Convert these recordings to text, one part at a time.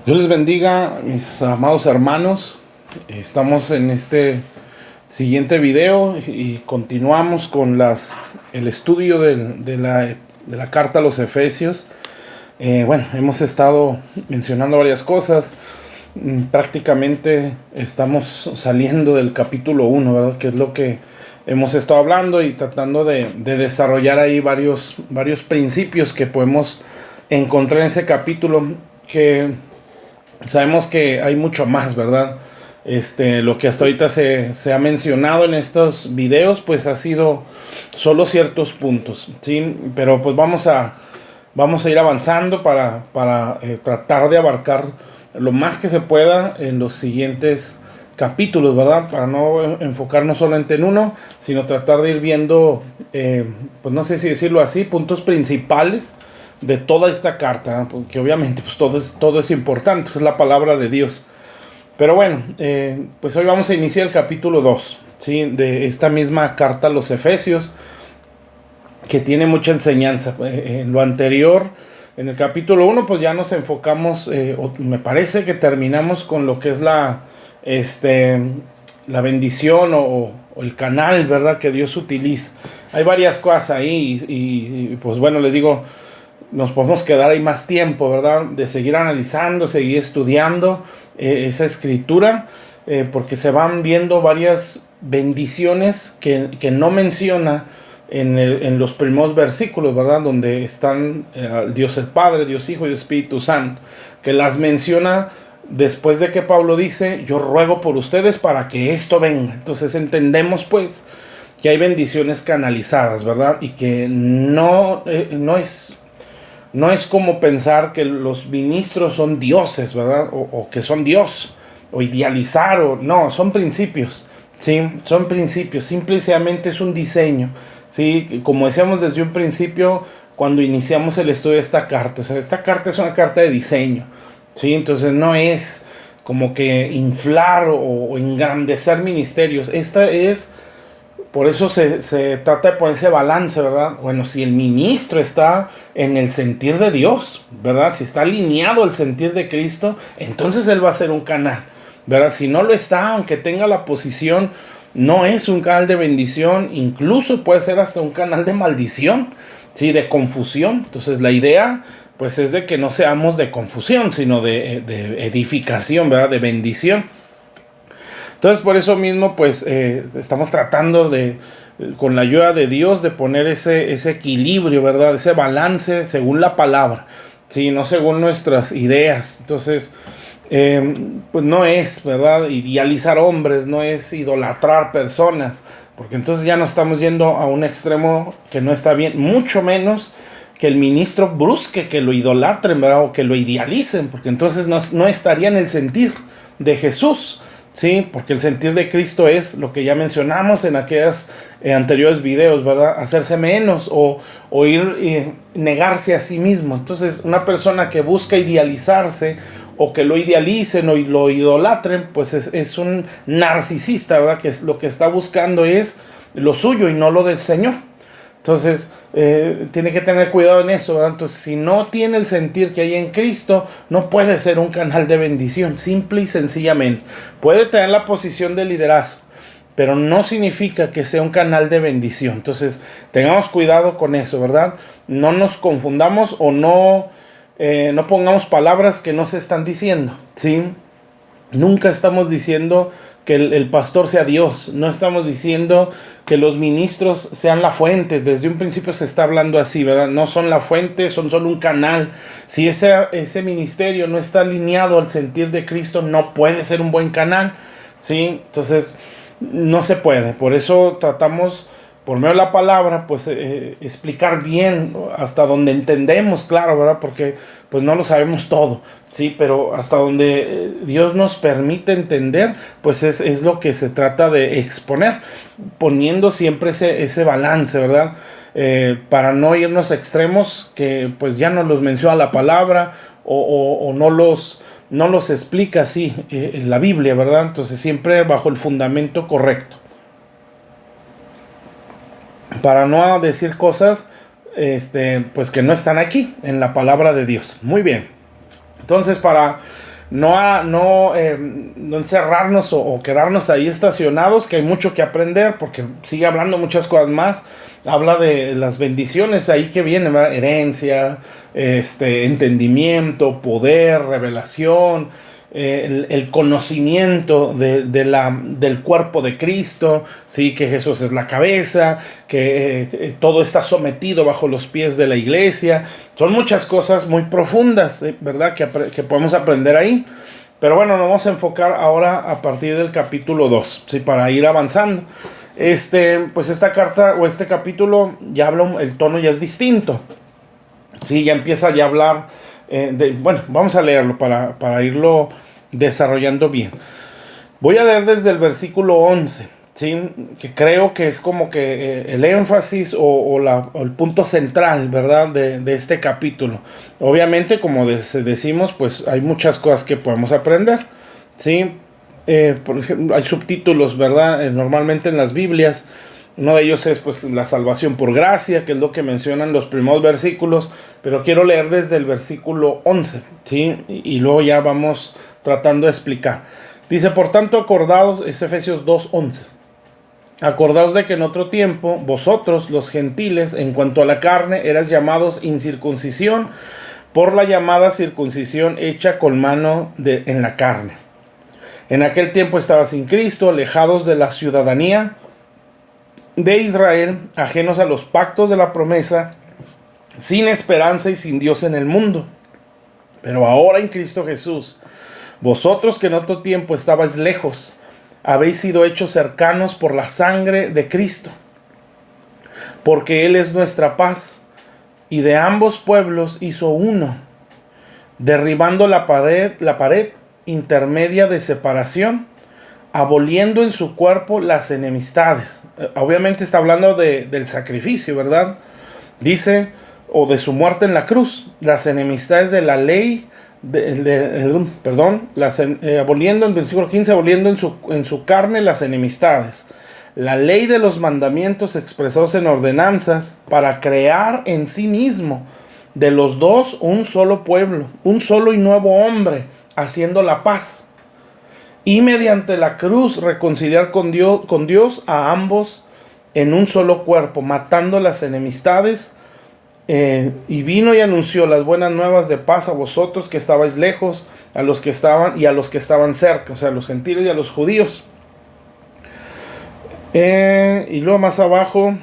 Dios les bendiga, mis amados hermanos. Estamos en este siguiente video y continuamos con el estudio de la carta a los Efesios. Hemos estado mencionando varias cosas. Prácticamente estamos saliendo del capítulo 1, ¿verdad? Que es lo que hemos estado hablando y tratando de desarrollar ahí varios principios que podemos encontrar en ese capítulo, que sabemos que hay mucho más, ¿verdad? Lo que hasta ahorita se ha mencionado en estos videos, pues ha sido solo ciertos puntos, ¿sí? Pero pues vamos a ir avanzando para tratar de abarcar lo más que se pueda en los siguientes capítulos, ¿verdad? Para no enfocarnos solamente en uno, sino tratar de ir viendo, pues no sé si decirlo así, puntos principales de toda esta carta, ¿no? Porque obviamente pues todo es importante, es la palabra de Dios. Pero bueno, pues hoy vamos a iniciar el capítulo 2, ¿sí? De esta misma carta a los Efesios, que tiene mucha enseñanza. En lo anterior, en el capítulo 1, pues ya nos enfocamos, me parece que terminamos con lo que es la bendición o el canal, ¿verdad? Que Dios utiliza. Hay varias cosas ahí y pues bueno, les digo, nos podemos quedar ahí más tiempo, ¿verdad? De seguir analizando, seguir estudiando esa escritura, porque se van viendo varias bendiciones que no menciona en los primeros versículos, ¿verdad? Donde están Dios el Padre, Dios Hijo y Espíritu Santo, que las menciona después de que Pablo dice: yo ruego por ustedes para que esto venga. Entonces entendemos pues que hay bendiciones canalizadas, ¿verdad? Y que no es como pensar que los ministros son dioses, ¿verdad? O que son Dios, o idealizar, no, son principios, ¿sí? Son principios, simplemente es un diseño, ¿sí? Como decíamos desde un principio, cuando iniciamos el estudio de esta carta, o sea, esta carta es una carta de diseño, ¿sí? Entonces no es como que inflar o engrandecer ministerios, esta es... Por eso se trata de poner ese balance, ¿verdad? Bueno, si el ministro está en el sentir de Dios, ¿verdad? Si está alineado al sentir de Cristo, entonces él va a ser un canal, ¿verdad? Si no lo está, aunque tenga la posición, no es un canal de bendición, incluso puede ser hasta un canal de maldición, ¿sí? De confusión. Entonces la idea, pues, es de que no seamos de confusión, sino de edificación, ¿verdad? De bendición. Entonces por eso mismo pues estamos tratando con la ayuda de Dios, de poner ese equilibrio, ¿verdad? Ese balance según la palabra, ¿sí? No según nuestras ideas. Entonces pues no es, ¿verdad? Idealizar hombres, no es idolatrar personas, porque entonces ya nos estamos yendo a un extremo que no está bien, mucho menos que el ministro brusque que lo idolatren, ¿verdad? O que lo idealicen, porque entonces no estaría en el sentir de Jesús. Sí, porque el sentir de Cristo es lo que ya mencionamos en aquellos anteriores videos, ¿verdad? Hacerse menos o ir negarse a sí mismo. Entonces, una persona que busca idealizarse o que lo idealicen o lo idolatren, pues es un narcisista, ¿verdad? Que es lo que está buscando es lo suyo y no lo del Señor. Entonces, tiene que tener cuidado en eso, ¿verdad? Entonces, si no tiene el sentir que hay en Cristo, no puede ser un canal de bendición, simple y sencillamente. Puede tener la posición de liderazgo, pero no significa que sea un canal de bendición. Entonces, tengamos cuidado con eso, ¿verdad? No nos confundamos o no pongamos palabras que no se están diciendo, ¿sí? Nunca estamos diciendo que el pastor sea Dios, no estamos diciendo que los ministros sean la fuente. Desde un principio se está hablando así, ¿verdad? No son la fuente, son solo un canal. Si ese ministerio no está alineado al sentir de Cristo, no puede ser un buen canal, ¿sí? Entonces no se puede. Por eso tratamos, por medio de la palabra, pues explicar bien hasta donde entendemos, claro, ¿verdad? Porque pues no lo sabemos todo, sí, pero hasta donde Dios nos permite entender, pues es lo que se trata de exponer, poniendo siempre ese balance, ¿verdad? Para no irnos a extremos que pues ya nos los menciona la palabra o no los explica así en la Biblia, ¿verdad? Entonces siempre bajo el fundamento correcto, para no decir cosas pues que no están aquí en la palabra de Dios. Muy bien. Entonces, para no encerrarnos o quedarnos ahí estacionados, que hay mucho que aprender, porque sigue hablando muchas cosas más. Habla de las bendiciones ahí que vienen, ¿verdad? Herencia, entendimiento, poder, revelación, el conocimiento del cuerpo de Cristo, ¿sí? Que Jesús es la cabeza, que todo está sometido bajo los pies de la iglesia. Son muchas cosas muy profundas, ¿verdad? Que podemos aprender ahí. Pero bueno, nos vamos a enfocar ahora a partir del capítulo 2, ¿sí? Para ir avanzando. Pues esta carta o este capítulo ya habla, el tono ya es distinto. Sí, ya empieza ya a hablar bueno, vamos a leerlo para irlo desarrollando bien. Voy a leer desde el versículo 11, ¿sí? Que creo que es como que el énfasis o el punto central, ¿verdad? De este capítulo. Obviamente, como decimos, pues hay muchas cosas que podemos aprender, ¿sí? Por ejemplo, hay subtítulos, ¿verdad? Normalmente en las Biblias. Uno de ellos es pues la salvación por gracia, que es lo que mencionan los primeros versículos, pero quiero leer desde el versículo 11, ¿sí? Y luego ya vamos tratando de explicar. Dice, por tanto, acordaos, es Efesios 2:11. Acordaos de que en otro tiempo, vosotros, los gentiles, en cuanto a la carne, eras llamados incircuncisión por la llamada circuncisión hecha con mano en la carne. En aquel tiempo estabas sin Cristo, alejados de la ciudadanía de Israel, ajenos a los pactos de la promesa, sin esperanza y sin Dios en el mundo. Pero ahora en Cristo Jesús, vosotros que en otro tiempo estabais lejos, habéis sido hechos cercanos por la sangre de Cristo, porque Él es nuestra paz, y de ambos pueblos hizo uno, derribando la pared intermedia de separación, aboliendo en su cuerpo las enemistades. Obviamente está hablando del sacrificio, ¿verdad? Dice, o de su muerte en la cruz, las enemistades de la ley, aboliendo, en versículo 15, aboliendo en su carne las enemistades. La ley de los mandamientos expresados en ordenanzas para crear en sí mismo de los dos un solo pueblo, un solo y nuevo hombre, haciendo la paz. Y mediante la cruz reconciliar con Dios a ambos en un solo cuerpo, matando las enemistades. Y vino y anunció las buenas nuevas de paz a vosotros que estabais lejos, a los que estaban cerca, o sea, a los gentiles y a los judíos. Y luego más abajo,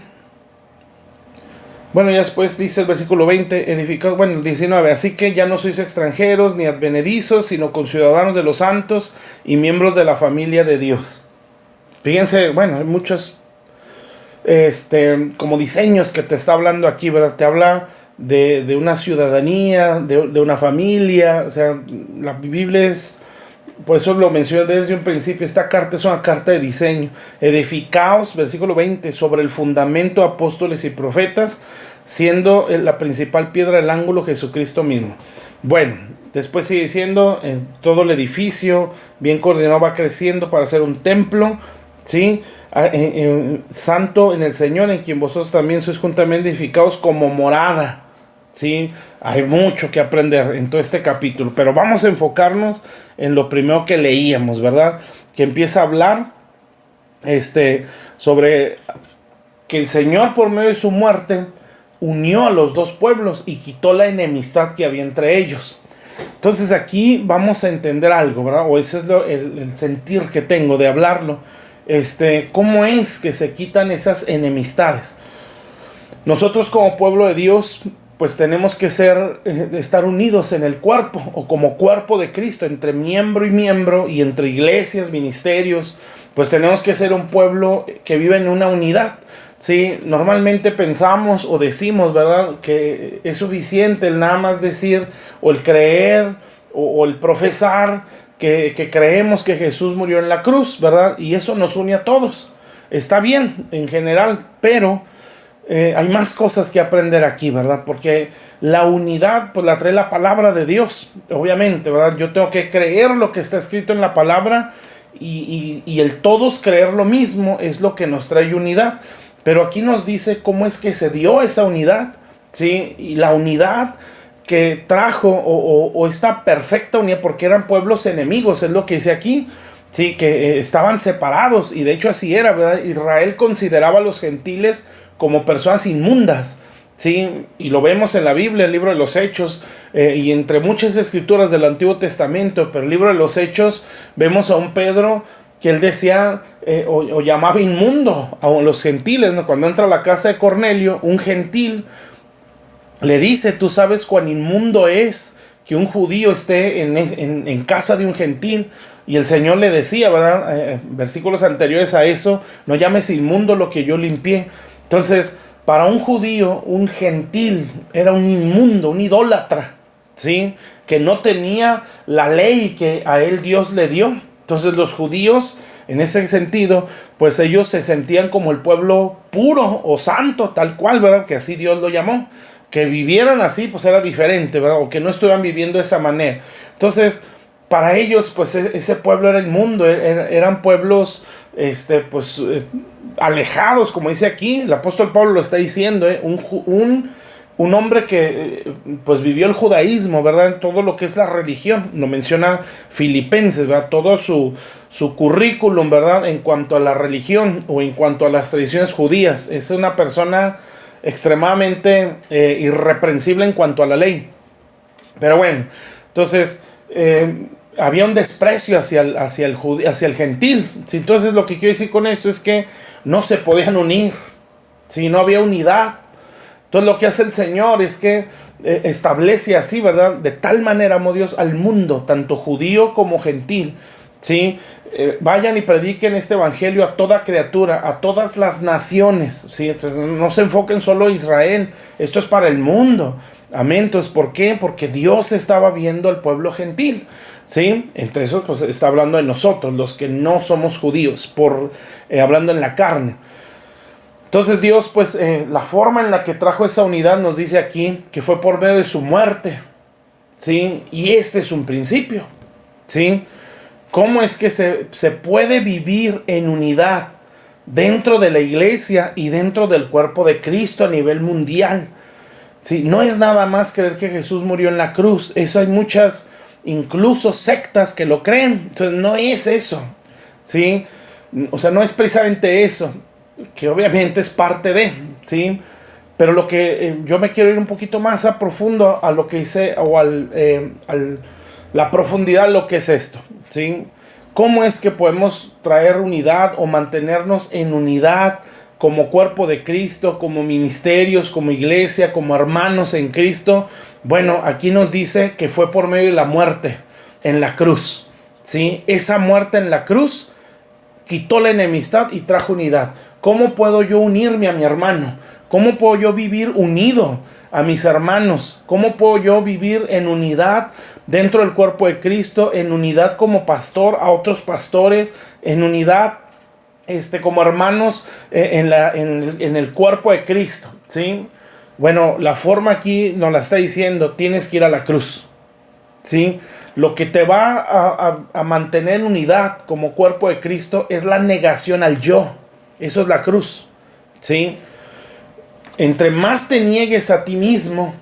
bueno, ya después dice el versículo 20, edificados, bueno, el 19, así que ya no sois extranjeros ni advenedizos, sino conciudadanos de los santos y miembros de la familia de Dios. Fíjense, bueno, hay muchos como diseños que te está hablando aquí, ¿verdad? Te habla de una ciudadanía, de una familia, o sea, la Biblia es, por eso lo mencioné desde un principio, esta carta es una carta de diseño. Edificaos, versículo 20, sobre el fundamento apóstoles y profetas, siendo la principal piedra del ángulo Jesucristo mismo. Bueno, después sigue diciendo, en todo el edificio, bien coordinado, va creciendo para ser un templo, ¿sí? Santo en el Señor, en quien vosotros también sois juntamente edificados como morada. Sí, hay mucho que aprender en todo este capítulo, pero vamos a enfocarnos en lo primero que leíamos, ¿verdad? Que empieza a hablar sobre que el Señor por medio de su muerte unió a los dos pueblos y quitó la enemistad que había entre ellos. Entonces aquí vamos a entender algo, ¿verdad? O ese es el sentir que tengo de hablarlo. ¿Cómo es que se quitan esas enemistades? Nosotros como pueblo de Dios, pues tenemos que estar unidos en el cuerpo, o como cuerpo de Cristo, entre miembro y miembro, y entre iglesias, ministerios, pues tenemos que ser un pueblo que vive en una unidad. Sí, normalmente pensamos o decimos, ¿verdad?, que es suficiente el nada más decir, o el creer, o el profesar, que creemos que Jesús murió en la cruz, ¿verdad? Y eso nos une a todos. Está bien en general, pero hay más cosas que aprender aquí, ¿verdad? Porque la unidad, pues la trae la palabra de Dios, obviamente, ¿verdad? Yo tengo que creer lo que está escrito en la palabra y el todos creer lo mismo es lo que nos trae unidad. Pero aquí nos dice cómo es que se dio esa unidad, ¿sí? Y la unidad que trajo o esta perfecta unidad, porque eran pueblos enemigos, es lo que dice aquí, sí, que estaban separados, y de hecho así era, ¿verdad? Israel consideraba a los gentiles como personas inmundas, sí, y lo vemos en la Biblia, el libro de los Hechos, y entre muchas escrituras del Antiguo Testamento, pero el libro de los Hechos vemos a un Pedro que él decía o llamaba inmundo a los gentiles, ¿no? Cuando entra a la casa de Cornelio, un gentil le dice: tú sabes cuán inmundo es que un judío esté en casa de un gentil. Y el Señor le decía, ¿verdad? Versículos anteriores a eso: no llames inmundo lo que yo limpié. Entonces, para un judío, un gentil era un inmundo, un idólatra, ¿sí? Que no tenía la ley que a él Dios le dio. Entonces los judíos, en ese sentido, pues ellos se sentían como el pueblo puro o santo, tal cual, ¿verdad? Que así Dios lo llamó. Que vivieran así, pues era diferente, ¿verdad? O que no estuvieran viviendo de esa manera. Entonces, para ellos, pues ese pueblo era inmundo, eran pueblos, alejados, como dice aquí, el apóstol Pablo lo está diciendo, un hombre que pues vivió el judaísmo, ¿verdad? En todo lo que es la religión, lo menciona Filipenses, ¿verdad? Todo su currículum, ¿verdad? En cuanto a la religión o en cuanto a las tradiciones judías, es una persona extremadamente irreprensible en cuanto a la ley. Pero bueno, entonces había un desprecio hacia el gentil. ¿Sí? Entonces lo que quiero decir con esto es que no se podían unir, ¿sí? No había unidad. Entonces lo que hace el Señor es que establece así, ¿verdad? De tal manera amó Dios al mundo, tanto judío como gentil, ¿sí? Vayan y prediquen este evangelio a toda criatura, a todas las naciones, ¿sí? Entonces no se enfoquen solo en Israel, esto es para el mundo. Amén. Entonces, ¿por qué? Porque Dios estaba viendo al pueblo gentil, ¿sí? Entre eso, pues está hablando de nosotros, los que no somos judíos, hablando en la carne. Entonces Dios, pues la forma en la que trajo esa unidad nos dice aquí que fue por medio de su muerte, ¿sí? Y este es un principio, ¿sí? ¿Cómo es que se puede vivir en unidad dentro de la iglesia y dentro del cuerpo de Cristo a nivel mundial? ¿Sí? No es nada más creer que Jesús murió en la cruz. Eso hay muchas, incluso sectas que lo creen. Entonces no es eso, ¿sí? O sea, no es precisamente eso, que obviamente es parte de, ¿sí? Pero lo que yo me quiero ir un poquito más a profundo a lo que dice, o la profundidad de lo que es esto, ¿sí? ¿Cómo es que podemos traer unidad o mantenernos en unidad como cuerpo de Cristo, como ministerios, como iglesia, como hermanos en Cristo? Bueno, aquí nos dice que fue por medio de la muerte en la cruz, ¿sí? Esa muerte en la cruz quitó la enemistad y trajo unidad. ¿Cómo puedo yo unirme a mi hermano? ¿Cómo puedo yo vivir unido a mis hermanos? ¿Cómo puedo yo vivir en unidad dentro del cuerpo de Cristo? En unidad como pastor a otros pastores, en unidad como hermanos en el cuerpo de Cristo, ¿sí? Bueno, la forma aquí nos la está diciendo: tienes que ir a la cruz, ¿sí? Lo que te va a mantener en unidad como cuerpo de Cristo es la negación al yo. Eso es la cruz, ¿sí? Entre más te niegues a ti mismo,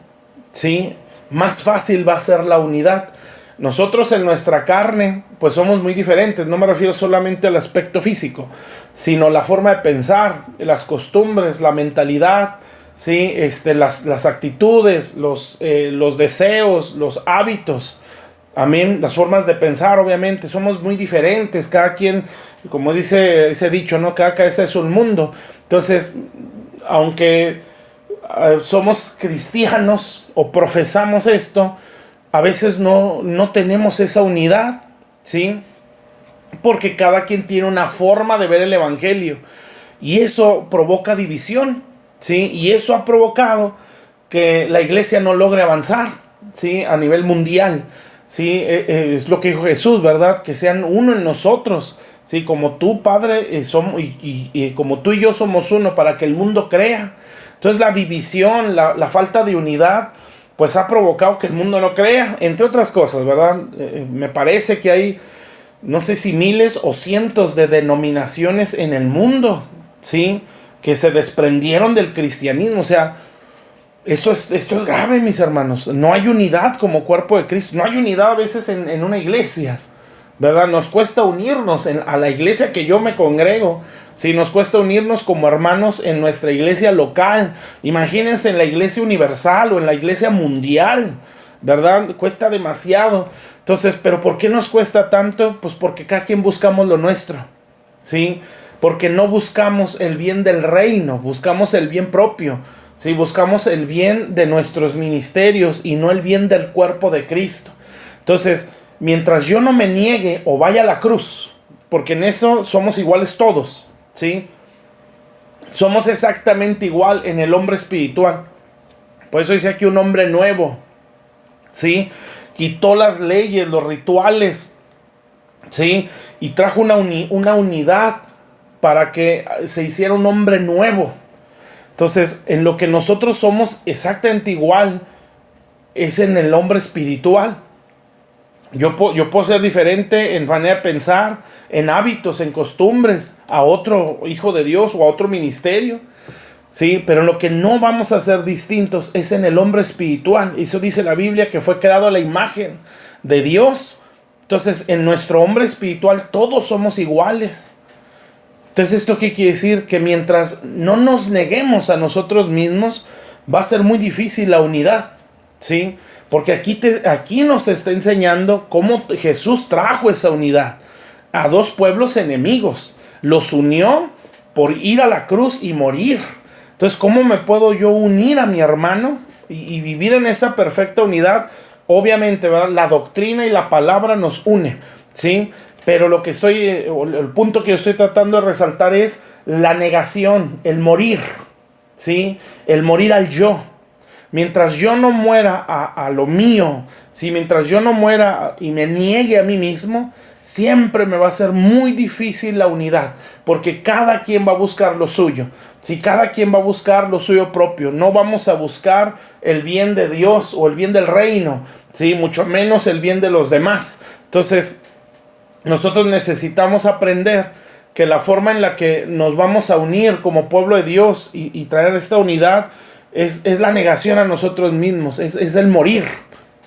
¿sí?, más fácil va a ser la unidad. Nosotros en nuestra carne, pues somos muy diferentes. No me refiero solamente al aspecto físico, sino la forma de pensar, las costumbres, la mentalidad, ¿sí? Las actitudes, los deseos, los hábitos. Amén. Las formas de pensar, obviamente, somos muy diferentes. Cada quien, como dice ese dicho, ¿no? Cada cabeza es un mundo. Entonces, aunque somos cristianos o profesamos esto, a veces no tenemos esa unidad, ¿sí? Porque cada quien tiene una forma de ver el evangelio. Y eso provoca división, ¿sí? Y eso ha provocado que la iglesia no logre avanzar, ¿sí?, a nivel mundial. Sí, es lo que dijo Jesús, ¿verdad? Que sean uno en nosotros, ¿sí? Como tú, Padre, somos, y como tú y yo somos uno, para que el mundo crea. Entonces la división, la falta de unidad, pues ha provocado que el mundo no crea, entre otras cosas, ¿verdad? Me parece que hay, no sé si miles o cientos de denominaciones en el mundo, ¿sí?, que se desprendieron del cristianismo. O sea, Esto es grave, mis hermanos. No hay unidad como cuerpo de Cristo. No hay unidad a veces en una iglesia, ¿verdad? Nos cuesta unirnos a la iglesia que yo me congrego. Sí, nos cuesta unirnos como hermanos en nuestra iglesia local. Imagínense en la iglesia universal o en la iglesia mundial, ¿verdad? Cuesta demasiado. Entonces, ¿pero por qué nos cuesta tanto? Pues porque cada quien buscamos lo nuestro, ¿sí? Porque no buscamos el bien del reino, buscamos el bien propio, ¿sí? Buscamos el bien de nuestros ministerios y no el bien del cuerpo de Cristo. Entonces, mientras yo no me niegue o vaya a la cruz, porque en eso somos iguales todos, ¿sí? Somos exactamente igual en el hombre espiritual. Por eso dice aquí un hombre nuevo, ¿sí? Quitó las leyes, los rituales, ¿sí? Y trajo una unidad para que se hiciera un hombre nuevo. Entonces, en lo que nosotros somos exactamente igual es en el hombre espiritual. Yo puedo ser diferente en manera de pensar, en hábitos, en costumbres, a otro hijo de Dios o a otro ministerio, ¿sí? Pero en lo que no vamos a ser distintos es en el hombre espiritual. Eso dice la Biblia, que fue creado a la imagen de Dios. Entonces, en nuestro hombre espiritual todos somos iguales. Entonces, ¿esto qué quiere decir? Que mientras no nos neguemos a nosotros mismos, va a ser muy difícil la unidad, ¿sí? Porque aquí nos está enseñando cómo Jesús trajo esa unidad a dos pueblos enemigos. Los unió por ir a la cruz y morir. Entonces, ¿cómo me puedo yo unir a mi hermano y vivir en esa perfecta unidad? Obviamente, ¿verdad? La doctrina y la palabra nos une, ¿sí? Pero el punto que yo estoy tratando de resaltar es la negación, el morir, ¿sí? El morir al yo. Mientras yo no muera a lo mío, ¿sí? Mientras yo no muera y me niegue a mí mismo, siempre me va a ser muy difícil la unidad, porque cada quien va a buscar lo suyo, ¿sí? Cada quien va a buscar lo suyo propio. No vamos a buscar el bien de Dios o el bien del reino, ¿sí? Mucho menos el bien de los demás. Entonces, nosotros necesitamos aprender que la forma en la que nos vamos a unir como pueblo de Dios y traer esta unidad es la negación a nosotros mismos, es el morir,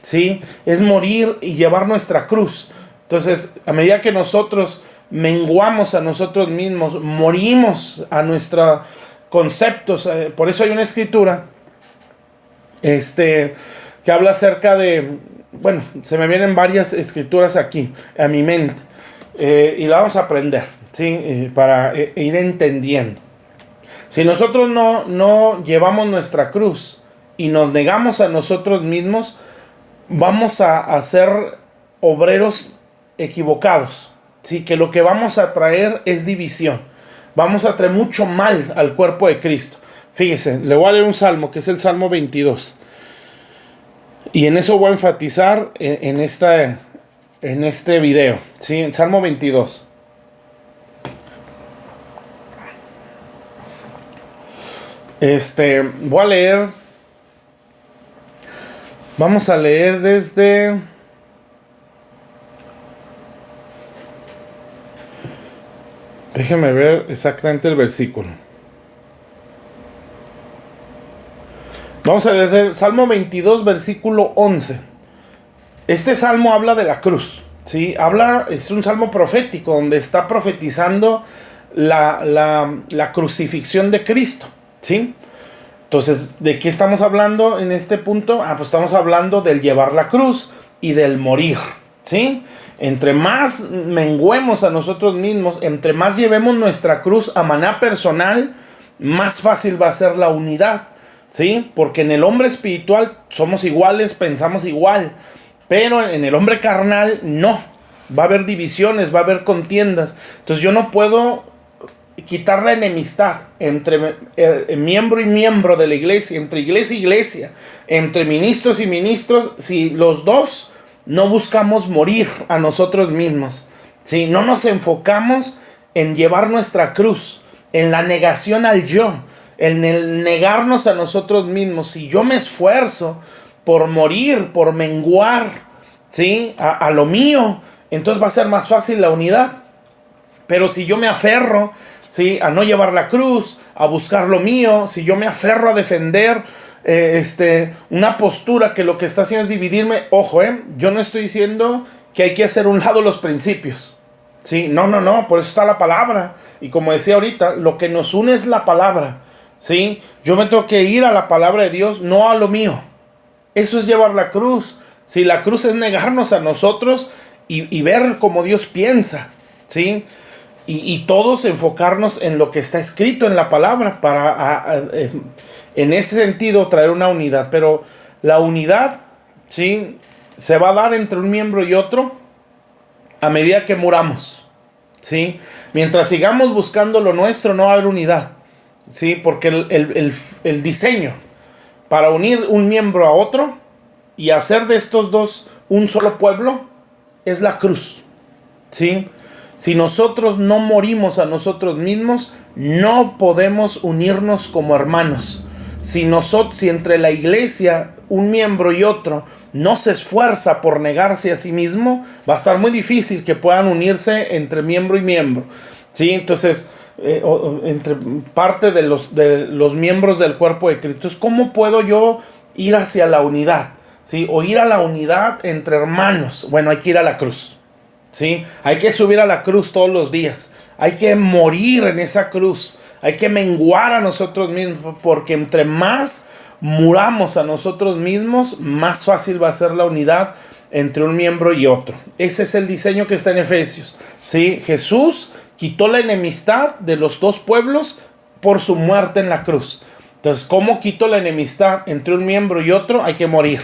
¿sí? Es morir y llevar nuestra cruz. Entonces, a medida que nosotros menguamos a nosotros mismos, morimos a nuestros conceptos. Por eso hay una escritura que habla acerca de... Bueno, se me vienen varias escrituras aquí a mi mente, y la vamos a aprender, ¿sí? Para ir entendiendo. Si nosotros no llevamos nuestra cruz y nos negamos a nosotros mismos, vamos a ser obreros equivocados, ¿sí? Que lo que vamos a traer es división. Vamos a traer mucho mal al cuerpo de Cristo. Fíjese, le voy a leer un salmo, que es el Salmo 22. Y en eso voy a enfatizar en este video, ¿sí? En Salmo 22. Voy a leer. Vamos a leer desde... Déjeme ver exactamente el versículo. Vamos a leer el Salmo 22, versículo 11. Este salmo habla de la cruz, ¿sí? Es un salmo profético donde está profetizando la crucifixión de Cristo, ¿sí? Entonces, ¿de qué estamos hablando en este punto? Pues estamos hablando del llevar la cruz y del morir, ¿sí? Entre más menguemos a nosotros mismos, entre más llevemos nuestra cruz a manera personal, más fácil va a ser la unidad, ¿sí? Porque en el hombre espiritual somos iguales, pensamos igual, pero en el hombre carnal no. Va a haber divisiones, va a haber contiendas. Entonces yo no puedo quitar la enemistad entre miembro y miembro de la iglesia, entre iglesia y iglesia, entre ministros y ministros, si los dos no buscamos morir a nosotros mismos, si no nos enfocamos en llevar nuestra cruz, en la negación al yo, en el negarnos a nosotros mismos. Si yo me esfuerzo por morir, por menguar, ¿sí? a lo mío, entonces va a ser más fácil la unidad. Pero si yo me aferro, ¿sí? a no llevar la cruz, a buscar lo mío, si yo me aferro a defender una postura que lo que está haciendo es dividirme. Ojo, yo no estoy diciendo que hay que hacer a un lado los principios. Sí, no, por eso está la palabra. Y como decía ahorita, lo que nos une es la palabra. Sí, yo me tengo que ir a la palabra de Dios, no a lo mío. Eso es llevar la cruz. Sí, la cruz es negarnos a nosotros y ver como Dios piensa. Sí, y todos enfocarnos en lo que está escrito en la palabra para en ese sentido traer una unidad. Pero la unidad, sí, se va a dar entre un miembro y otro a medida que muramos, ¿sí? Mientras sigamos buscando lo nuestro, no va a haber unidad, ¿sí? Porque el diseño para unir un miembro a otro y hacer de estos dos un solo pueblo es la cruz, ¿sí? Si nosotros no morimos a nosotros mismos, no podemos unirnos como hermanos. Si entre la iglesia, un miembro y otro, no se esfuerza por negarse a sí mismo, va a estar muy difícil que puedan unirse entre miembro y miembro. ¿Sí? Entonces, entre parte de los miembros del cuerpo de Cristo, ¿cómo puedo yo ir hacia la unidad? ¿Sí? O ir a la unidad entre hermanos. Bueno, hay que ir a la cruz. ¿Sí? Hay que subir a la cruz todos los días. Hay que morir en esa cruz. Hay que menguar a nosotros mismos, porque entre más muramos a nosotros mismos, más fácil va a ser la unidad entre un miembro y otro. Ese es el diseño que está en Efesios. ¿Sí? Jesús quitó la enemistad de los dos pueblos por su muerte en la cruz. Entonces, ¿cómo quitó la enemistad entre un miembro y otro? Hay que morir.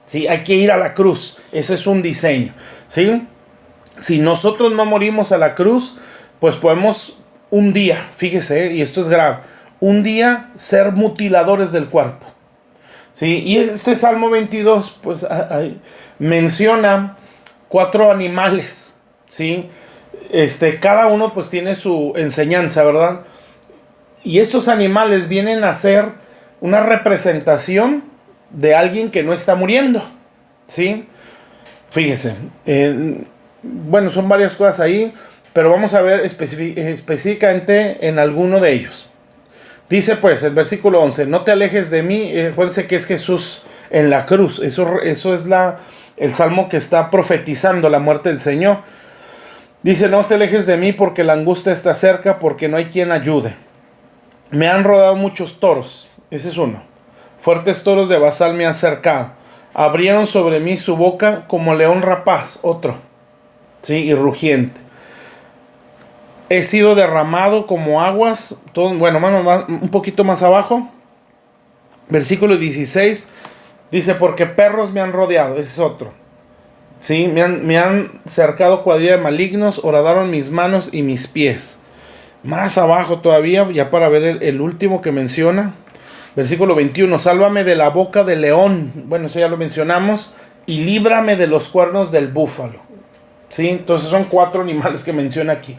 ¿Sí? Hay que ir a la cruz. Ese es un diseño. ¿Sí? Si nosotros no morimos a la cruz, pues podemos un día, fíjese, y esto es grave, un día ser mutiladores del cuerpo. ¿Sí? Y este Salmo 22 pues menciona 4 animales, ¿sí? Cada uno pues tiene su enseñanza, ¿verdad? Y estos animales vienen a ser una representación de alguien que no está muriendo, ¿sí? Fíjese, bueno, son varias cosas ahí, pero vamos a ver específicamente en alguno de ellos. Dice pues el versículo 11, no te alejes de mí. Acuérdense que es Jesús en la cruz. Eso es el salmo que está profetizando la muerte del Señor. Dice, no te alejes de mí porque la angustia está cerca, porque no hay quien ayude. Me han rodado muchos toros. Ese es uno. Fuertes toros de Basal me han cercado. Abrieron sobre mí su boca como león rapaz. Otro. Sí, y rugiente. He sido derramado como aguas. Un poquito más abajo. Versículo 16. Dice, porque perros me han rodeado. Ese es otro. Sí, me han cercado cuadrilla de malignos. Horadaron mis manos y mis pies. Más abajo todavía, ya para ver el último que menciona. Versículo 21. Sálvame de la boca del león. Bueno, eso ya lo mencionamos. Y líbrame de los cuernos del búfalo. Sí, entonces son 4 animales que menciona aquí.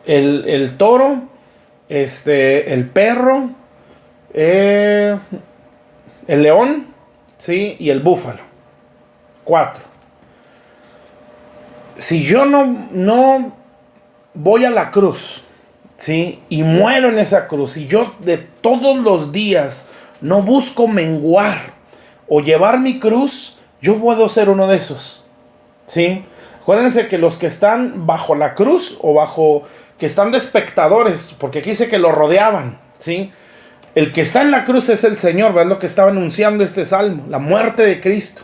El toro, el perro, el león, ¿sí? Y el búfalo. 4. Si yo no voy a la cruz, ¿sí? Y muero en esa cruz, y yo de todos los días no busco menguar o llevar mi cruz, yo puedo ser uno de esos, ¿sí? Acuérdense que los que están bajo la cruz o que están de espectadores, porque aquí dice que lo rodeaban, ¿sí? El que está en la cruz es el Señor, ¿verdad? Lo que estaba anunciando este salmo, la muerte de Cristo.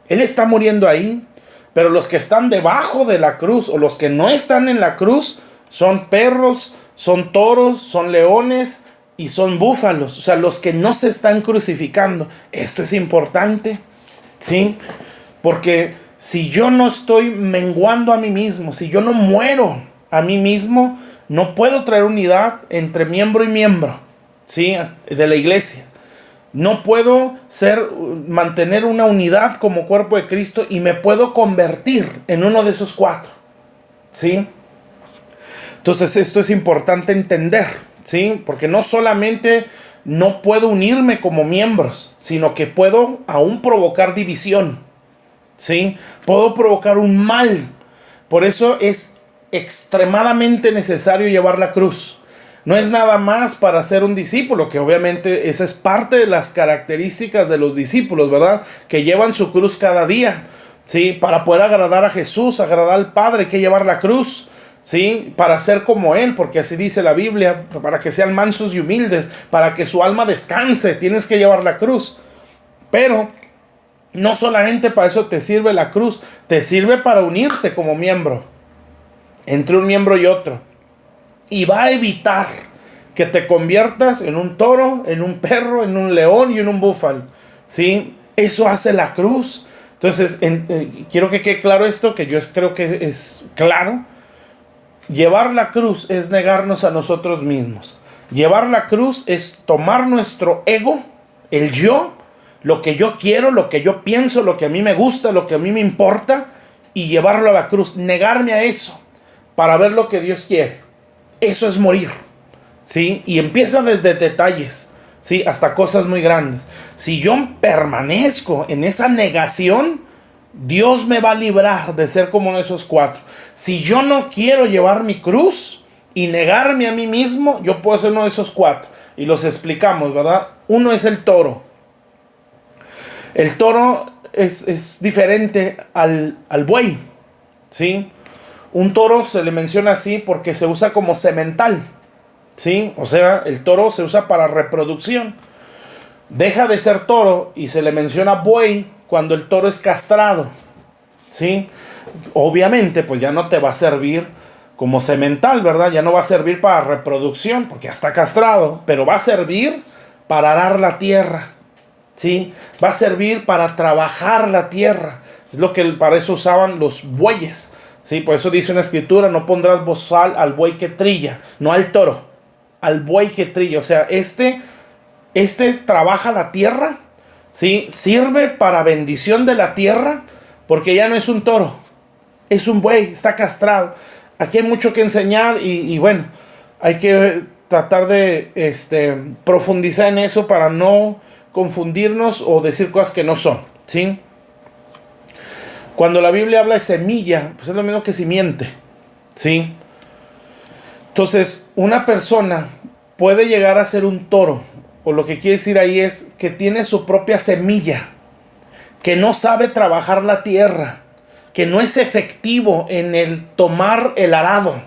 Él está muriendo ahí, pero los que están debajo de la cruz o los que no están en la cruz son perros, son toros, son leones y son búfalos. O sea, los que no se están crucificando. Esto es importante, ¿sí? Porque si yo no estoy menguando a mí mismo, si yo no muero a mí mismo, no puedo traer unidad entre miembro y miembro, ¿sí? De la iglesia. No puedo mantener una unidad como cuerpo de Cristo y me puedo convertir en uno de esos 4, ¿sí? Entonces esto es importante entender, ¿sí? Porque no solamente no puedo unirme como miembros, sino que puedo aún provocar división, ¿sí? Puedo provocar un mal. Por eso es extremadamente necesario llevar la cruz. No es nada más para ser un discípulo, que obviamente esa es parte de las características de los discípulos, ¿verdad? Que llevan su cruz cada día, ¿sí? Para poder agradar a Jesús, agradar al Padre, hay que llevar la cruz, ¿sí? Para ser como Él, porque así dice la Biblia, para que sean mansos y humildes, para que su alma descanse, tienes que llevar la cruz. Pero no solamente para eso te sirve la cruz, te sirve para unirte como miembro, entre un miembro y otro. Y va a evitar que te conviertas en un toro, en un perro, en un león y en un búfalo, ¿sí? Eso hace la cruz. Entonces, quiero que quede claro esto, que yo creo que es claro. Llevar la cruz es negarnos a nosotros mismos. Llevar la cruz es tomar nuestro ego, el yo, lo que yo quiero, lo que yo pienso, lo que a mí me gusta, lo que a mí me importa, y llevarlo a la cruz. Negarme a eso para ver lo que Dios quiere. Eso es morir, ¿sí? Y empieza desde detalles, ¿sí? Hasta cosas muy grandes. Si yo permanezco en esa negación, Dios me va a librar de ser como uno de esos 4. Si yo no quiero llevar mi cruz y negarme a mí mismo, yo puedo ser uno de esos 4. Y los explicamos, ¿verdad? Uno es el toro. El toro es diferente al buey, ¿sí? Un toro se le menciona así porque se usa como semental, ¿sí? O sea, el toro se usa para reproducción. Deja de ser toro y se le menciona buey cuando el toro es castrado, ¿sí? Obviamente, pues ya no te va a servir como semental, ¿verdad? Ya no va a servir para reproducción porque ya está castrado, pero va a servir para arar la tierra, ¿sí? Va a servir para trabajar la tierra. Es lo que para eso usaban los bueyes. Sí, por eso dice una escritura: no pondrás bozal al buey que trilla, no al toro, al buey que trilla. O sea, este trabaja la tierra, ¿sí? Sirve para bendición de la tierra, porque ya no es un toro, es un buey, está castrado. Aquí hay mucho que enseñar y bueno, hay que tratar de profundizar en eso para no confundirnos o decir cosas que no son, ¿sí? Cuando la Biblia habla de semilla, pues es lo mismo que simiente, ¿sí? Entonces, una persona puede llegar a ser un toro, o lo que quiere decir ahí es que tiene su propia semilla, que no sabe trabajar la tierra, que no es efectivo en el tomar el arado,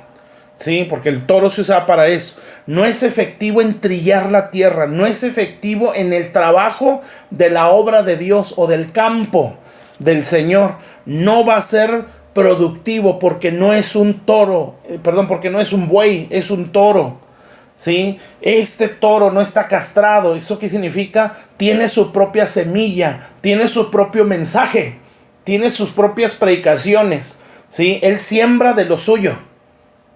¿sí? Porque el toro se usa para eso. No es efectivo en trillar la tierra, no es efectivo en el trabajo de la obra de Dios o del campo del Señor. No va a ser productivo porque no es un toro, porque no es un buey, es un toro, ¿sí? Este toro no está castrado. ¿Eso qué significa? Tiene su propia semilla, tiene su propio mensaje, tiene sus propias predicaciones, ¿sí? Él siembra de lo suyo,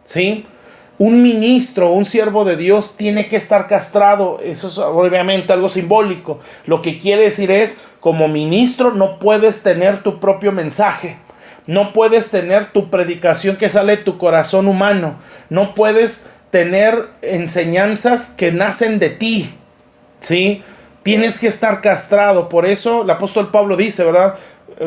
¿sí? Un ministro, un siervo de Dios tiene que estar castrado. Eso es obviamente algo simbólico. Lo que quiere decir es, como ministro no puedes tener tu propio mensaje. No puedes tener tu predicación que sale de tu corazón humano. No puedes tener enseñanzas que nacen de ti, ¿sí? Tienes que estar castrado. Por eso el apóstol Pablo dice, ¿verdad?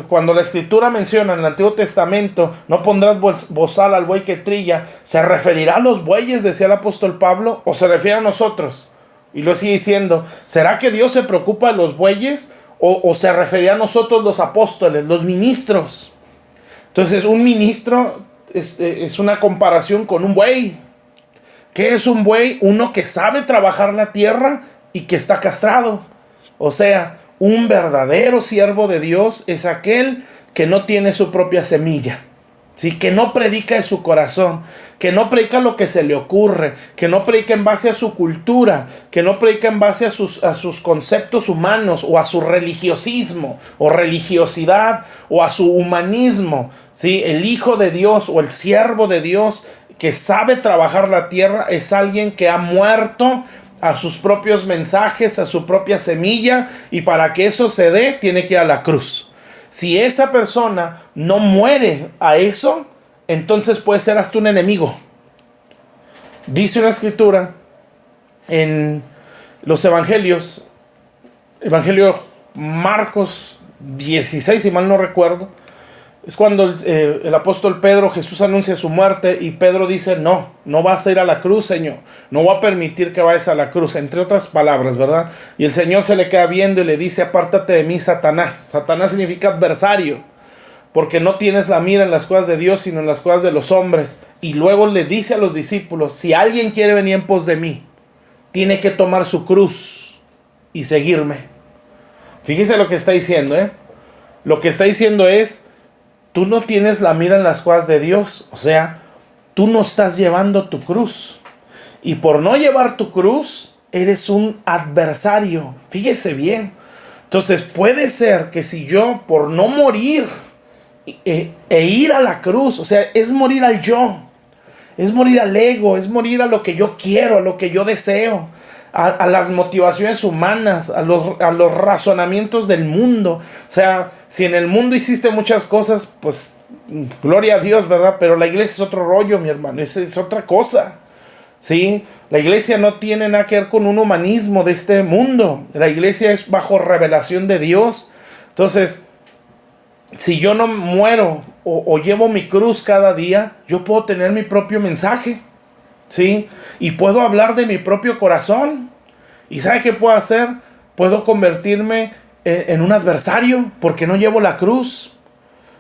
Cuando la escritura menciona en el Antiguo Testamento: no pondrás bozal al buey que trilla, ¿se referirá a los bueyes, decía el apóstol Pablo, o se refiere a nosotros? Y lo sigue diciendo. ¿Será que Dios se preocupa de los bueyes o se referirá a nosotros, los apóstoles, los ministros? Entonces, un ministro es una comparación con un buey. ¿Qué es un buey? Uno que sabe trabajar la tierra y que está castrado. O sea, un verdadero siervo de Dios es aquel que no tiene su propia semilla, ¿sí? Que no predica de su corazón, que no predica lo que se le ocurre, que no predica en base a su cultura, que no predica en base a sus conceptos humanos o a su religiosismo o religiosidad o a su humanismo, ¿sí? El hijo de Dios o el siervo de Dios que sabe trabajar la tierra es alguien que ha muerto a sus propios mensajes, a su propia semilla, y para que eso se dé, tiene que ir a la cruz. Si esa persona no muere a eso, entonces puede ser hasta un enemigo. Dice una escritura en los evangelios, Evangelio Marcos 16, si mal no recuerdo, Es cuando el apóstol Pedro, Jesús anuncia su muerte y Pedro dice, no, no vas a ir a la cruz, Señor. No voy a permitir que vayas a la cruz, entre otras palabras, ¿verdad? Y el Señor se le queda viendo y le dice, apártate de mí, Satanás. Satanás significa adversario, porque no tienes la mira en las cosas de Dios, sino en las cosas de los hombres. Y luego le dice a los discípulos, si alguien quiere venir en pos de mí, tiene que tomar su cruz y seguirme. Fíjese lo que está diciendo, ¿eh? Lo que está diciendo es, tú no tienes la mira en las cosas de Dios. O sea, tú no estás llevando tu cruz. Y por no llevar tu cruz, eres un adversario. Fíjese bien. Entonces puede ser que si yo, por no morir e ir a la cruz, o sea, es morir al yo. Es morir al ego, es morir a lo que yo quiero, a lo que yo deseo. A las motivaciones humanas, a los razonamientos del mundo. O sea, si en el mundo hiciste muchas cosas, pues gloria a Dios, ¿verdad? Pero la iglesia es otro rollo, mi hermano, es otra cosa, ¿sí? La iglesia no tiene nada que ver con un humanismo de este mundo. La iglesia es bajo revelación de Dios. Entonces, si yo no muero o llevo mi cruz cada día, yo puedo tener mi propio mensaje, ¿sí? Y puedo hablar de mi propio corazón. ¿Y sabe qué puedo hacer? Puedo convertirme en un adversario porque no llevo la cruz.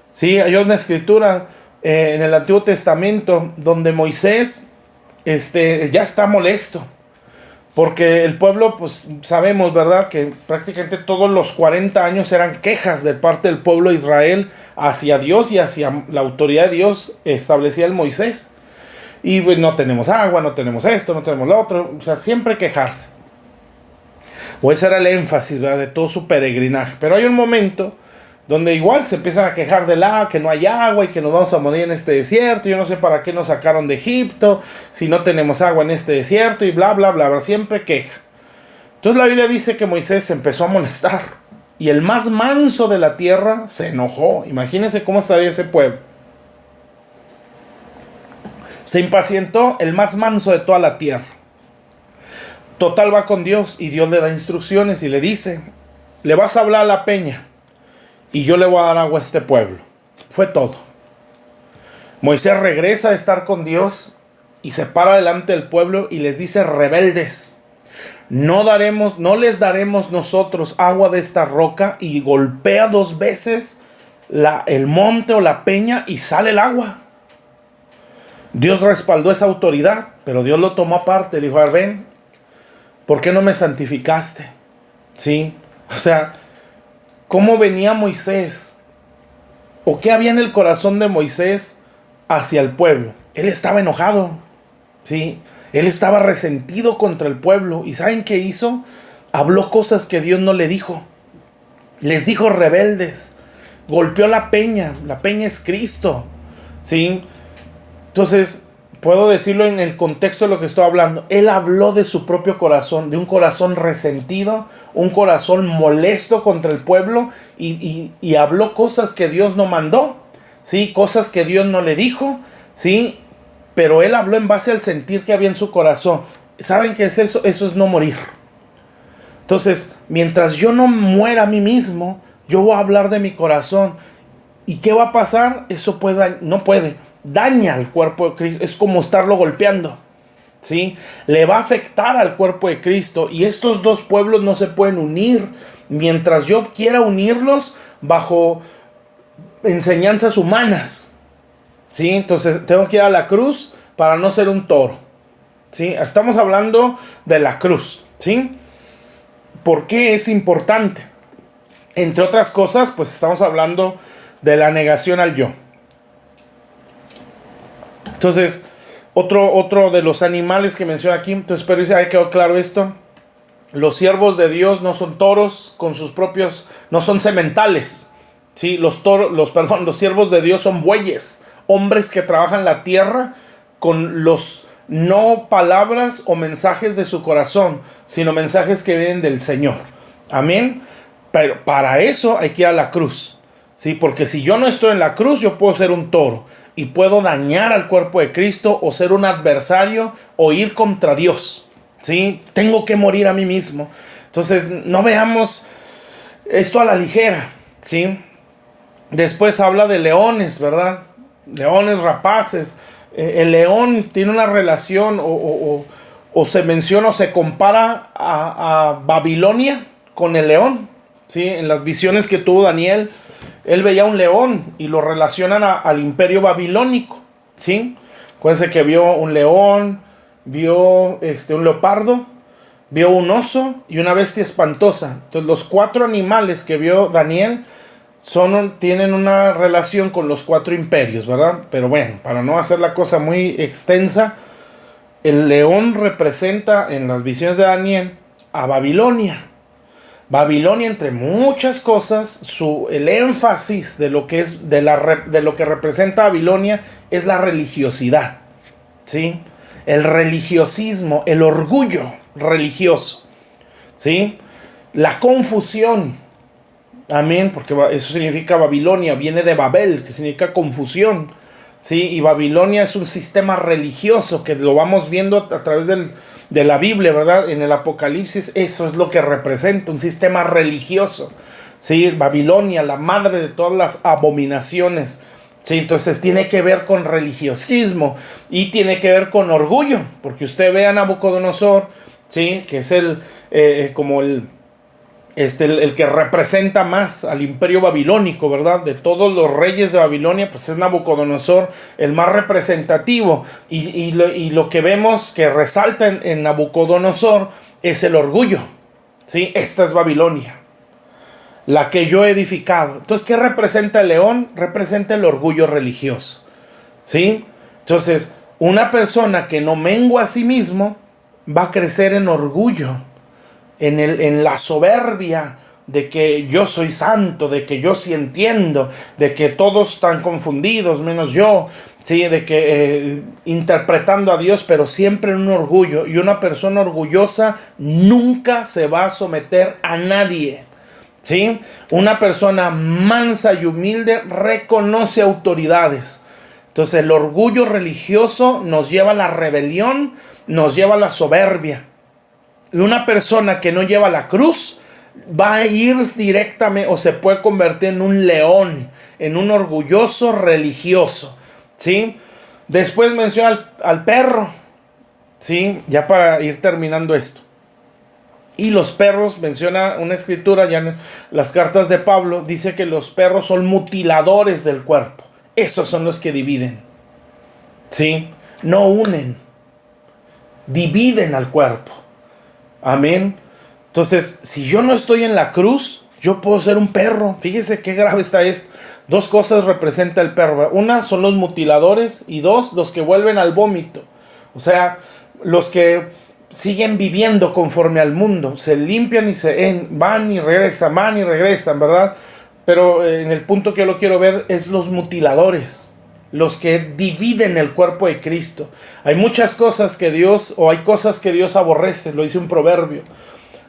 Sí, hay una escritura en el Antiguo Testamento donde Moisés ya está molesto. Porque el pueblo, pues sabemos, ¿verdad? Que prácticamente todos los 40 años eran quejas de parte del pueblo de Israel hacia Dios y hacia la autoridad de Dios establecida en Moisés. Y pues, no tenemos agua, no tenemos esto, no tenemos lo otro. O sea, siempre quejarse. O ese era el énfasis, ¿verdad?, de todo su peregrinaje. Pero hay un momento donde igual se empiezan a quejar de que no hay agua y que nos vamos a morir en este desierto. Yo no sé para qué nos sacaron de Egipto si no tenemos agua en este desierto y bla, bla, bla. Siempre queja. Entonces la Biblia dice que Moisés se empezó a molestar. Y el más manso de la tierra se enojó. Imagínense cómo estaría ese pueblo. Se impacientó el más manso de toda la tierra. Total, va con Dios y Dios le da instrucciones y le dice, le vas a hablar a la peña y yo le voy a dar agua a este pueblo. Fue todo. Moisés regresa de estar con Dios y se para delante del pueblo y les dice, rebeldes, no les daremos nosotros agua de esta roca, y golpea 2 veces el monte o la peña y sale el agua. Dios respaldó esa autoridad, pero Dios lo tomó aparte. Le dijo, a ver, ven, ¿por qué no me santificaste? ¿Sí? O sea, ¿cómo venía Moisés? ¿O qué había en el corazón de Moisés hacia el pueblo? Él estaba enojado, ¿sí? Él estaba resentido contra el pueblo. ¿Y saben qué hizo? Habló cosas que Dios no le dijo. Les dijo rebeldes. Golpeó la peña. La peña es Cristo, ¿sí? Entonces, puedo decirlo en el contexto de lo que estoy hablando. Él habló de su propio corazón, de un corazón resentido, un corazón molesto contra el pueblo, y habló cosas que Dios no mandó, ¿sí? Cosas que Dios no le dijo, ¿sí? Pero él habló en base al sentir que había en su corazón. ¿Saben qué es eso? Eso es no morir. Entonces, mientras yo no muera a mí mismo, yo voy a hablar de mi corazón. ¿Y qué va a pasar? Eso no puede. Daña al cuerpo de Cristo. Es como estarlo golpeando, ¿sí? Le va a afectar al cuerpo de Cristo. Y estos 2 pueblos no se pueden unir mientras yo quiera unirlos bajo enseñanzas humanas, ¿sí? Entonces tengo que ir a la cruz para no ser un toro, ¿sí? Estamos hablando de la cruz, ¿sí? ¿Por qué es importante? Entre otras cosas, pues estamos hablando de la negación al yo. Entonces, otro de los animales que menciona aquí, entonces espero que haya quedado claro esto. Los siervos de Dios no son toros con sus propios, no son sementales, ¿sí? Los siervos de Dios son bueyes, hombres que trabajan la tierra con los no palabras o mensajes de su corazón, sino mensajes que vienen del Señor. Amén. Pero para eso hay que ir a la cruz, ¿sí? Porque si yo no estoy en la cruz, yo puedo ser un toro y puedo dañar al cuerpo de Cristo, o ser un adversario, o ir contra Dios, ¿sí? Tengo que morir a mí mismo. Entonces, no veamos esto a la ligera, ¿sí? Después habla de leones, ¿verdad? Leones rapaces. El león tiene una relación o se menciona o se compara a Babilonia con el león. ¿Sí? En las visiones que tuvo Daniel, él veía un león y lo relacionan al imperio babilónico. ¿Sí? Acuérdense que vio un león, vio un leopardo, vio un oso y una bestia espantosa. Entonces los 4 animales que vio Daniel tienen una relación con los 4 imperios, ¿verdad? Pero bueno, para no hacer la cosa muy extensa, el león representa en las visiones de Daniel a Babilonia. Babilonia, entre muchas cosas, el énfasis de lo que es de lo que representa Babilonia es la religiosidad, ¿sí? El religiosismo, el orgullo religioso, ¿sí? La confusión. Amén, porque eso significa Babilonia, viene de Babel, que significa confusión, ¿sí? Y Babilonia es un sistema religioso que lo vamos viendo a través de la Biblia, ¿verdad? En el Apocalipsis, eso es lo que representa, un sistema religioso, ¿sí? Babilonia, la madre de todas las abominaciones, ¿sí? Entonces tiene que ver con religiosismo y tiene que ver con orgullo, porque usted ve a Nabucodonosor, ¿sí? Que es el que representa más al imperio babilónico, ¿verdad? De todos los reyes de Babilonia, pues es Nabucodonosor el más representativo. Y lo que vemos que resalta en Nabucodonosor es el orgullo, ¿sí? Esta es Babilonia, la que yo he edificado. Entonces, ¿qué representa el león? Representa el orgullo religioso, ¿sí? Entonces, una persona que no mengua a sí mismo va a crecer en orgullo, en la soberbia de que yo soy santo, de que yo sí entiendo, de que todos están confundidos menos yo, ¿sí? De que interpretando a Dios, pero siempre en un orgullo. Y una persona orgullosa nunca se va a someter a nadie, ¿sí? Una persona mansa y humilde reconoce autoridades. Entonces el orgullo religioso nos lleva a la rebelión, nos lleva a la soberbia. Y una persona que no lleva la cruz va a ir directamente o se puede convertir en un león, en un orgulloso religioso, ¿sí? Después menciona al perro, ¿sí? Ya para ir terminando esto. Y los perros, menciona una escritura ya en las cartas de Pablo, dice que los perros son mutiladores del cuerpo. Esos son los que dividen, ¿sí? No unen, dividen al cuerpo. Amén. Entonces, si yo no estoy en la cruz, yo puedo ser un perro. Fíjese qué grave está esto. 2 cosas representa el perro. Una son los mutiladores y 2, los que vuelven al vómito. O sea, los que siguen viviendo conforme al mundo. Se limpian y van y regresan, ¿verdad? Pero en el punto que yo lo quiero ver es los mutiladores, los que dividen el cuerpo de Cristo. Hay muchas cosas que hay cosas que Dios aborrece, lo dice un proverbio.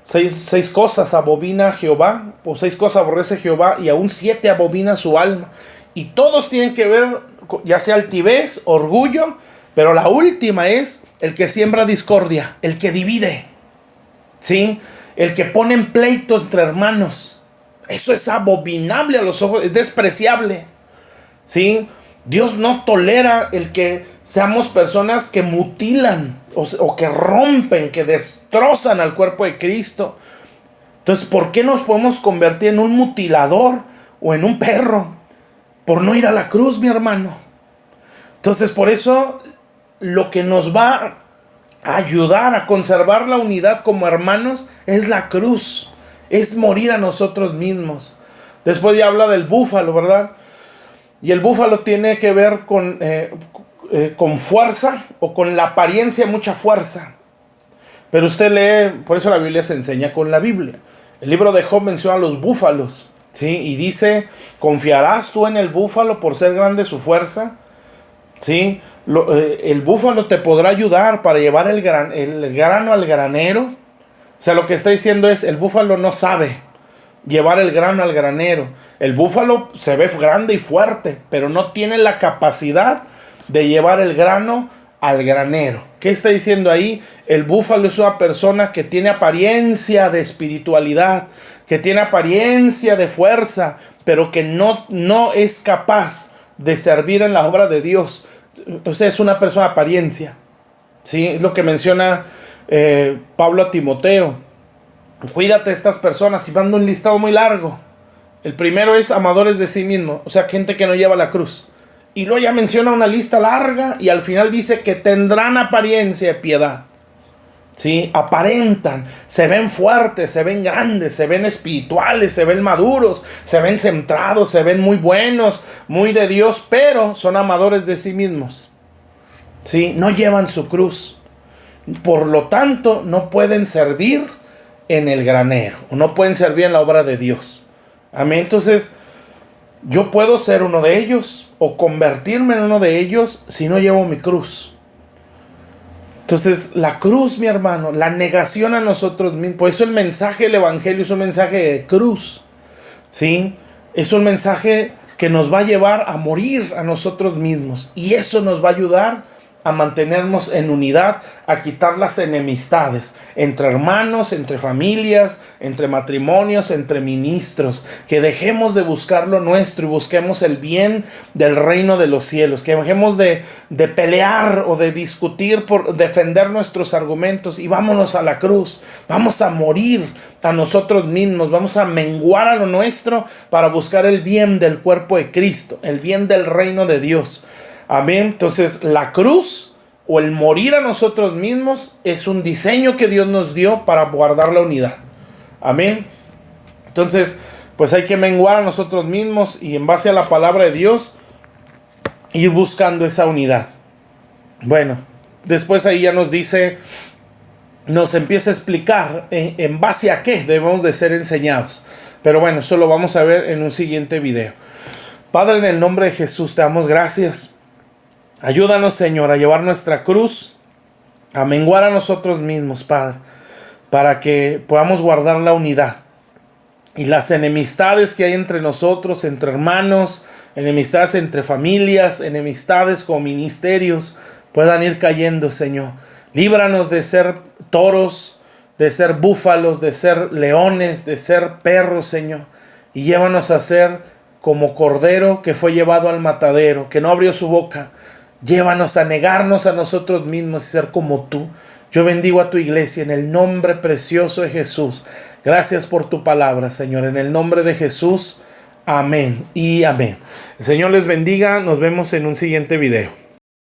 6 cosas abomina Jehová, o 6 cosas aborrece Jehová, y aún 7 abomina su alma. Y todos tienen que ver, ya sea altivez, orgullo, pero la última es el que siembra discordia, el que divide, ¿sí? El que pone en pleito entre hermanos. Eso es abominable a los ojos, es despreciable, ¿sí? Dios no tolera el que seamos personas que mutilan o que rompen, que destrozan al cuerpo de Cristo. Entonces, ¿por qué nos podemos convertir en un mutilador o en un perro? Por no ir a la cruz, mi hermano. Entonces, por eso, lo que nos va a ayudar a conservar la unidad como hermanos es la cruz. Es morir a nosotros mismos. Después ya habla del búfalo, ¿verdad? Y el búfalo tiene que ver con fuerza o con la apariencia de mucha fuerza. Pero usted lee, por eso la Biblia se enseña con la Biblia. El libro de Job menciona a los búfalos, ¿sí? Y dice, ¿confiarás tú en el búfalo por ser grande su fuerza? ¿Sí? El búfalo te podrá ayudar para llevar el grano al granero. O sea, lo que está diciendo es, el búfalo no sabe llevar el grano al granero. El búfalo se ve grande y fuerte, pero no tiene la capacidad de llevar el grano al granero. ¿Qué está diciendo ahí? El búfalo es una persona que tiene apariencia de espiritualidad, que tiene apariencia de fuerza, pero que no es capaz de servir en la obra de Dios, o sea, es una persona de apariencia. ¿Sí? Es lo que menciona Pablo a Timoteo. Cuídate de estas personas, y van un listado muy largo. El primero es amadores de sí mismos, o sea, gente que no lleva la cruz. Y luego ya menciona una lista larga y al final dice que tendrán apariencia de piedad. ¿Sí? Aparentan, se ven fuertes, se ven grandes, se ven espirituales, se ven maduros, se ven centrados, se ven muy buenos, muy de Dios, pero son amadores de sí mismos. ¿Sí? No llevan su cruz. Por lo tanto, no pueden servir en el granero, o no pueden servir en la obra de Dios. Amén. Entonces, yo puedo ser uno de ellos o convertirme en uno de ellos si no llevo mi cruz. Entonces, la cruz, mi hermano, la negación a nosotros mismos. Por eso el mensaje del evangelio es un mensaje de cruz. ¿Sí? Es un mensaje que nos va a llevar a morir a nosotros mismos. Y eso nos va a ayudar a mantenernos en unidad, a quitar las enemistades entre hermanos, entre familias, entre matrimonios, entre ministros. Que dejemos de buscar lo nuestro y busquemos el bien del reino de los cielos. Que dejemos de pelear o de discutir por defender nuestros argumentos y vámonos a la cruz. Vamos a morir a nosotros mismos, vamos a menguar a lo nuestro para buscar el bien del cuerpo de Cristo, el bien del reino de Dios. Amén. Entonces, la cruz o el morir a nosotros mismos es un diseño que Dios nos dio para guardar la unidad. Amén. Entonces, pues hay que menguar a nosotros mismos y en base a la palabra de Dios ir buscando esa unidad. Bueno, después ahí ya nos dice, nos empieza a explicar en base a qué debemos de ser enseñados. Pero bueno, eso lo vamos a ver en un siguiente video. Padre, en el nombre de Jesús te damos gracias. Ayúdanos, Señor, a llevar nuestra cruz, a menguar a nosotros mismos, Padre, para que podamos guardar la unidad. Y las enemistades que hay entre nosotros, entre hermanos, enemistades entre familias, enemistades con ministerios, puedan ir cayendo, Señor. Líbranos de ser toros, de ser búfalos, de ser leones, de ser perros, Señor. Y llévanos a ser como cordero que fue llevado al matadero, que no abrió su boca. Llévanos a negarnos a nosotros mismos y ser como tú. Yo bendigo a tu iglesia en el nombre precioso de Jesús. Gracias por tu palabra, Señor. En el nombre de Jesús. Amén y amén. El Señor les bendiga. Nos vemos en un siguiente video.